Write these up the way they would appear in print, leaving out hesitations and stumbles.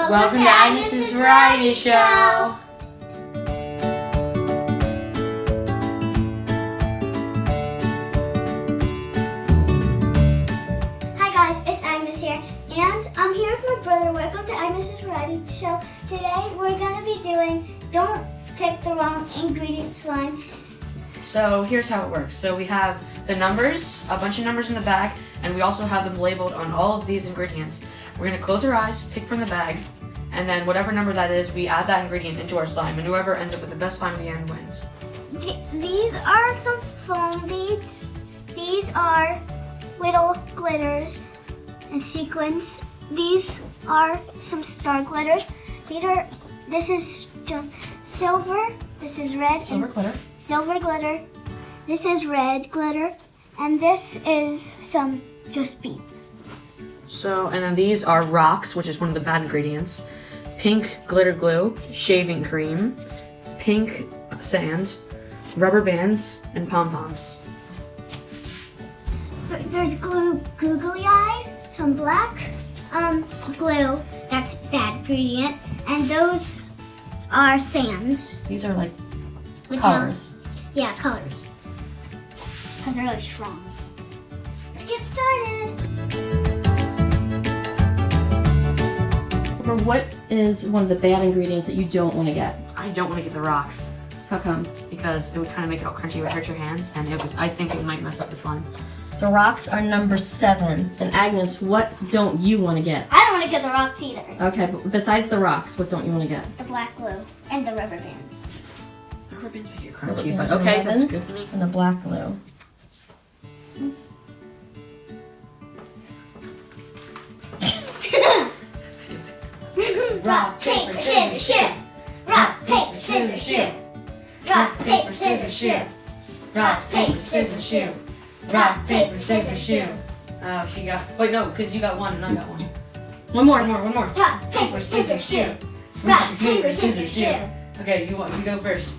Welcome to Agnes's Variety Show. Hi guys, it's Agnes here, and I'm here with my brother. Welcome to Agnes's Variety Show. Today we're going to be doing Don't Pick the Wrong Ingredient Slime. So here's how it works. So we have the numbers, a bunch of numbers in the bag, and we also have them labeled on all of these ingredients. We're going to close our eyes, pick from the bag, and then whatever number that is, we add that ingredient into our slime, and whoever ends up with the best slime at the end wins. These are some foam beads. These are little glitters and sequins. These are some star glitters. This is just silver. This is red. Silver glitter. Silver glitter. This is red glitter. And this is some just beads. So, and then these are rocks, which is one of the bad ingredients. Pink glitter glue, shaving cream, pink sand, rubber bands, and pom-poms. There's googly eyes, some black glue, that's bad ingredient, and those are sands. These are like Which colors. Yeah, colors. Because they're really strong. Let's get started. What is one of the bad ingredients that you don't want to get? I don't want to get the rocks How come? because it would kind of make it all crunchy, it would hurt your hands, and I think it might mess up the slime. The rocks are number 7. And Agnes, what don't you want to get? I don't want to get the rocks either. Okay, but besides the rocks, what don't you want to get? The black glue and the rubber bands. Rubber bands make it Rubber crunchy, bands but are okay, that's 11. good for me. And the black glue. Rock, paper, scissors, shoot. Rock, paper, scissors, shoot. Rock, paper, scissors, shoot. Rock, paper, scissors, shoot. Rock, paper, scissors, shoot. Oh, she got. Wait, no, because you got one and I got one. One more. One more. Rock, paper, scissors, shoot. Rock, paper, scissors, shoot. Okay, you go first.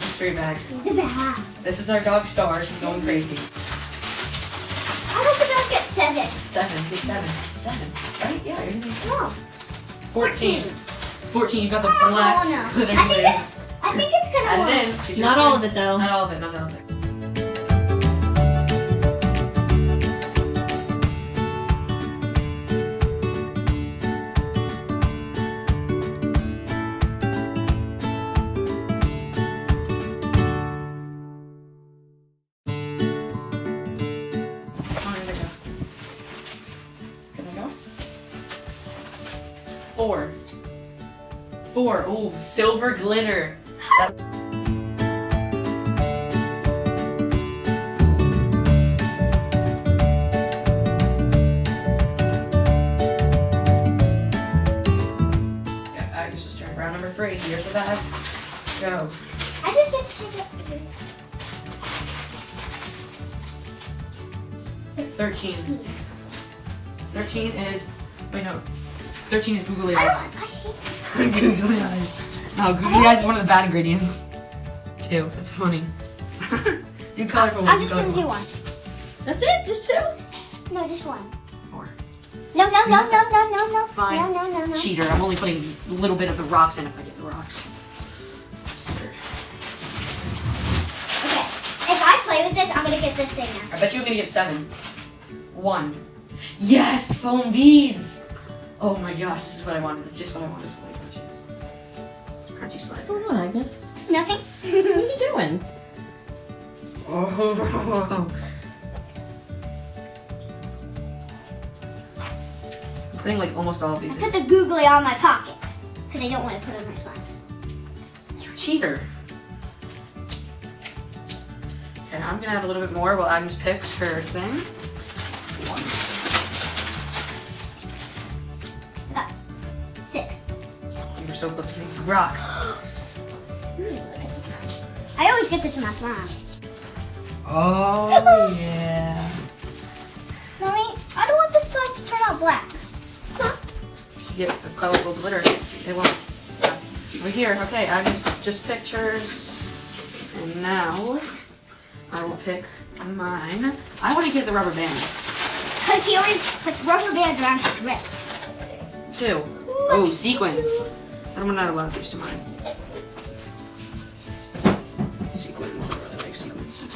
Mystery bag. The bag. This is our dog Star. She's going crazy. I hope it don't get 7. 7. Get 7. 7. Right? Yeah. You're gonna be No. 14. It's 14. You got the Oh black. no. glitter I glue. think it's gonna Add work. it in. Get your Not all spoon. of it though. Not all of it. Not all of it. Four. Oh, silver glitter. Yeah, I just turned around. Number 3. Here's the bag. Go. I just get to shake up the 13. 13 is. Wait, no. 13 is googly I eyes. hate Googly eyes. No, googly eyes is one of the bad ingredients. 2. That's funny. Do colorful ones. I'm just gonna do one. That's it? Just 2? No, just one. 4. No. Fine. No. Cheater. I'm only putting a little bit of the rocks in if I get the rocks. Absurd. Okay. If I play with this, I'm gonna get this thing now. I bet you we're gonna get 7. 1. Yes! Foam beads! Oh my gosh, this is what I wanted. That's just what I wanted. Crunchy slime. What's going on, Agnes? Nothing. What are you doing? Oh. I'm putting like almost all of these in. Put the googly on my pocket because I don't want to put on my slimes. You cheater. Okay, I'm gonna add a little bit more while Agnes picks her thing. 1. I got 6. You're so close to getting rocks. I always get this in my slime. Oh yeah. Mommy, I don't want this slime to turn out black. It's not. You get the colorful glitter. It won't. Over here. Okay, I just picked hers, and now I will pick mine. I want to get the rubber bands. Because he always puts rubber bands around his wrist. 2. Oh, sequins. I'm not allowed these to mine. Sequins. I really like sequins.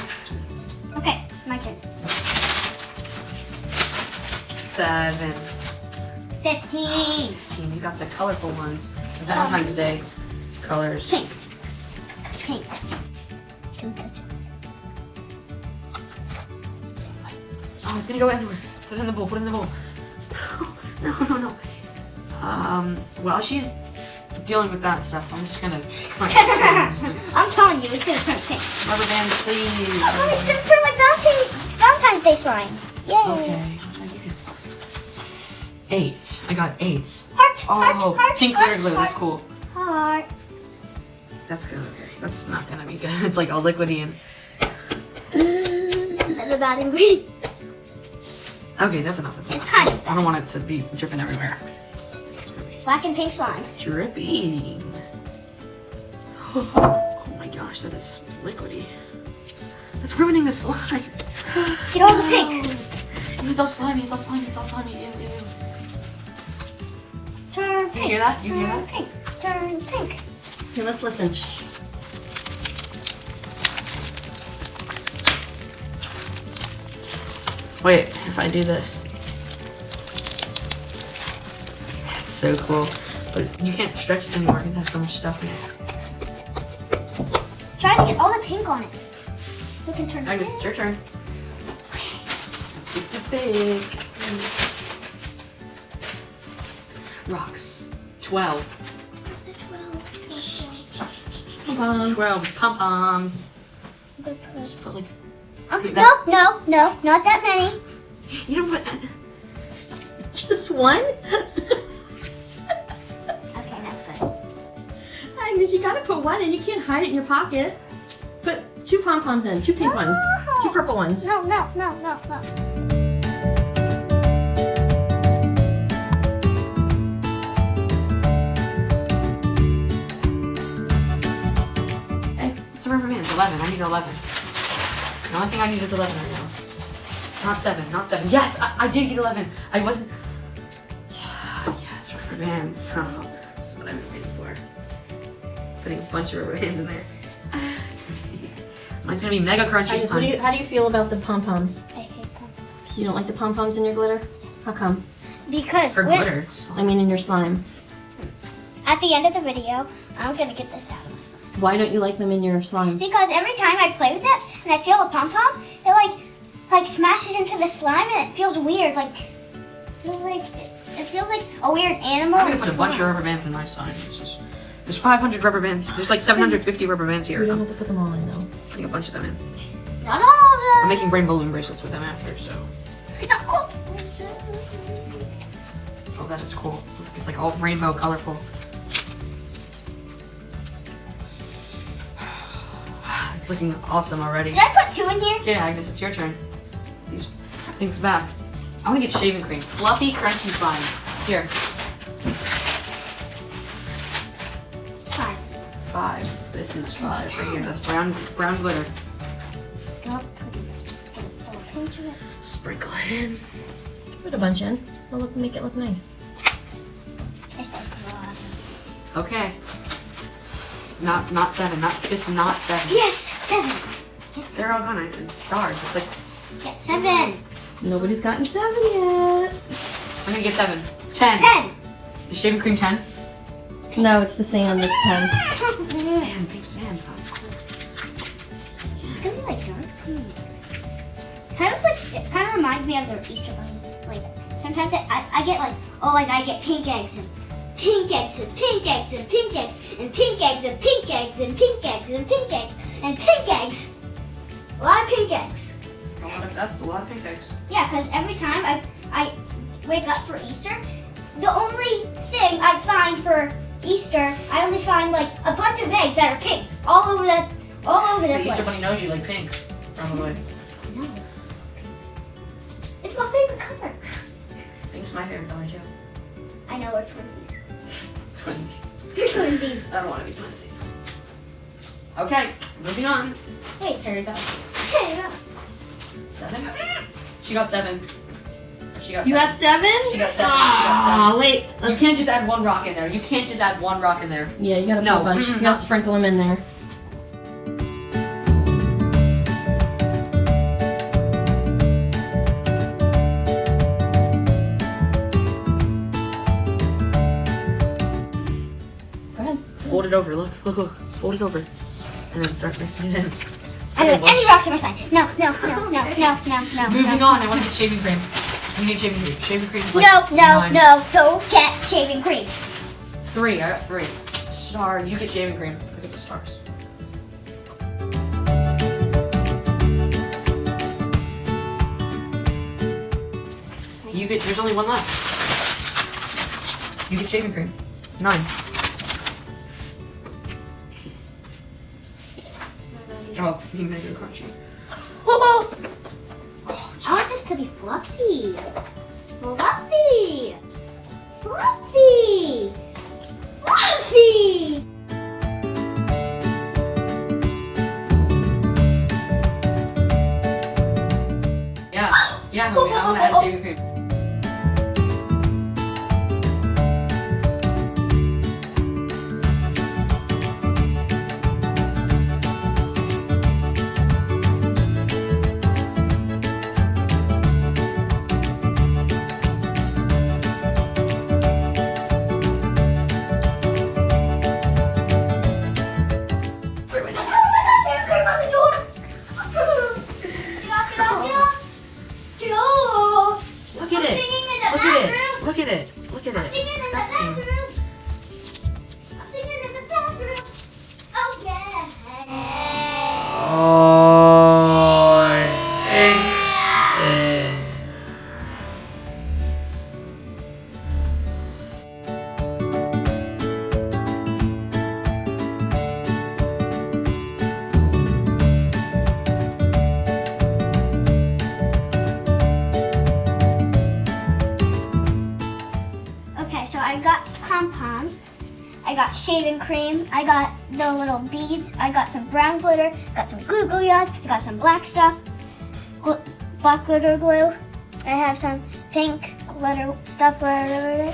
Okay, my turn. 7. 15. 15. You got the colorful ones. The Valentine's Day colors. Pink. Pink. Can touch it. Oh, it's gonna go everywhere. Put it in the bowl. Put it in the bowl. No. While she's dealing with that stuff, I'm just gonna pick my I'm telling you, it's gonna turn pink. rubber bands, please. Oh, it's gonna turn like Valentine's Day slime. Yay. Okay. 8. I got 8. Heart, Oh, heart, pink heart, glitter glue. That's cool. Heart. That's good. Okay. That's not gonna be good. It's like all liquidy and. The bad ingredient. Okay, that's enough. That's It's enough. kind of I don't want it to be dripping everywhere. It's gonna be Black and pink slime. dripping. Oh my gosh, that is liquidy. That's ruining the slime. Get all the pink. It's all slimy. It's all slimy. It's all slimy. Ew, ew. Turn You pink. hear that? You hear Turn that? pink. Turn pink. Okay, let's listen. Shh. Wait, if I do this. That's so cool. But you can't stretch it anymore because it has so much stuff in it. Try to get all the pink on it. So it can turn Agnes, pink. it's your turn. It's big. Rocks. 12. What's the 12? 12. 12 pom-poms. I'm gonna put- Just put like... Okay, That's- no, not that many. You don't put... Just one? Okay, that's good. Agnes, you gotta put one in. You can't hide it in your pocket. Put 2 pom-poms in. 2 pink ones. 2 purple ones. No. Hey, it's a rubber band. It's 11. I need 11. The only thing I need is 11 right now. Not 7. Not 7. Yes! I did get 11. I wasn't... Yes, rubber bands. Oh, this is what I've been waiting for. Putting a bunch of rubber bands in there. Mine's gonna be mega crunchy this Agnes, time. how do you feel about the pom-poms? I hate pumpkin. You don't like the pom-poms in your glitter? How come? Because For glitter, it's... I mean in your slime. at the end of the video, I'm gonna get this out of my slime. Why don't you like them in your slime? Because every time I play with it and I feel a pom pom, it like smashes into the slime and it feels weird. It feels like a weird animal. I'm gonna and put a bunch of slime. rubber bands in my slime. It's just... There's 500 rubber bands. There's like 750 rubber bands You here. don't I'm have to put them all in though. putting a bunch of them in. Not all of I'm them. making brain balloon bracelets with them after, so... No. Oh, that is cool. It's like all rainbow colorful. It's looking awesome already. Did I put 2 in here? Okay, Agnes, it's your turn. These things back. I want to get shaving cream. Fluffy, crunchy slime. Here. 5. 5. This is 5 right here. That's brown glitter. Get a little pinch of it. Sprinkle it in. Put a bunch in. It'll make it look nice. It's like a lot. Okay. Not 7. Not 7. Yes, 7. They're all gone. It's stars. It's like Get 7. Nobody's gotten 7 yet. I'm gonna get 7. 10. 10. Is shaving cream 10? No, it's the sand that's 10. Sand, big sand. Oh, that's cool. It's gonna be like dark pink. It kind of reminds me of the Easter bunny. Like sometimes I get like, oh, like I get pink eggs and pink eggs and pink eggs and pink eggs and pink eggs and pink eggs and pink eggs and pink eggs and pink eggs. A lot of pink eggs. That's a lot of pink eggs. Yeah, because every time I wake up for Easter, the only thing I find for Easter, I only find like a bunch of eggs that are pink all over the The place. Easter bunny knows you like pink. Probably. No. It's my favorite color. Pink's my favorite color too. I know we're twinsies. Twinsies. You're twinsies. I don't want to be twinsies. Okay, moving on. Wait, Here you go. hey, no. 7? She got 7. She got You 7. got 7? She got 7. Ah, wait. You can't just add 1 rock in there. You can't just add 1 rock in there. Yeah, you gotta put No, a bunch. mm-mm, You gotta no. sprinkle them in there. Go ahead. Fold it over. Look. Fold it over. And then start mixing it in. I don't Okay, any rocks on my side. No. Moving on, I want to get shaving cream. We need shaving cream. Shaving cream is like No. 9. Don't get shaving cream. 3. I got 3. Star, you get shaving cream. I get the stars. You get. There's only 1 left. You get shaving cream. 9. Oh, you made it crunchy. I want this to be fluffy. Fluffy. Fluffy. Fluffy. Yeah, homie, I'm gonna add shaving cream. Look at it. Look at it. It's disgusting. Oh, I fixed it. Okay, so I got pom-poms, I got shaving cream, I got the little beads, I got some brown glitter, got some glue I got some black stuff, black glitter glue, I have some pink glitter stuff, and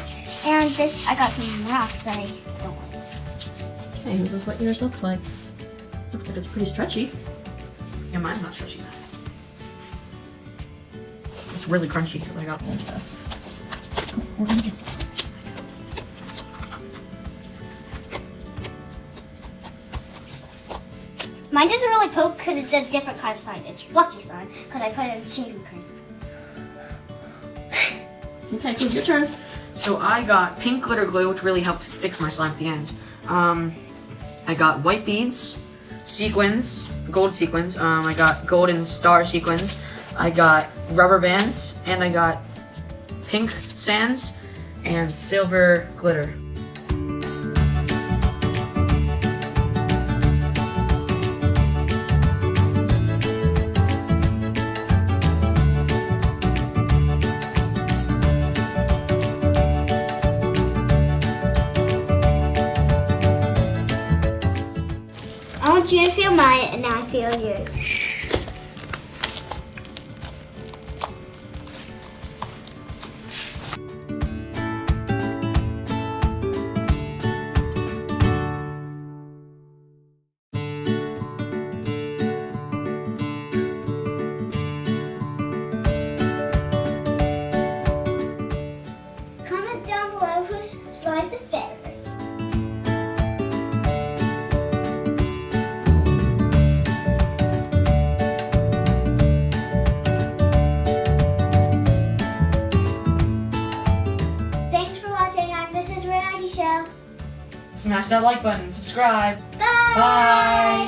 this, I got some rocks that I don't like. Okay, this is what yours looks like. Looks like it's pretty stretchy. Yeah, mine's not stretchy enough. It's really crunchy because I got that stuff. We're gonna get this. Mine doesn't really poke because it's a different kind of slime. It's fluffy slime because I put it in shaving cream. Okay, cool, your turn. So I got pink glitter glue, which really helped fix my slime at the end. I got white beads, sequins, gold sequins. I got golden star sequins. I got rubber bands, and I got pink sands and silver glitter. I want you to feel mine and I feel yours. Comment down below whose slime is better. Thanks for watching Agnes' Reality Show. Smash that like button, subscribe. Bye! Bye.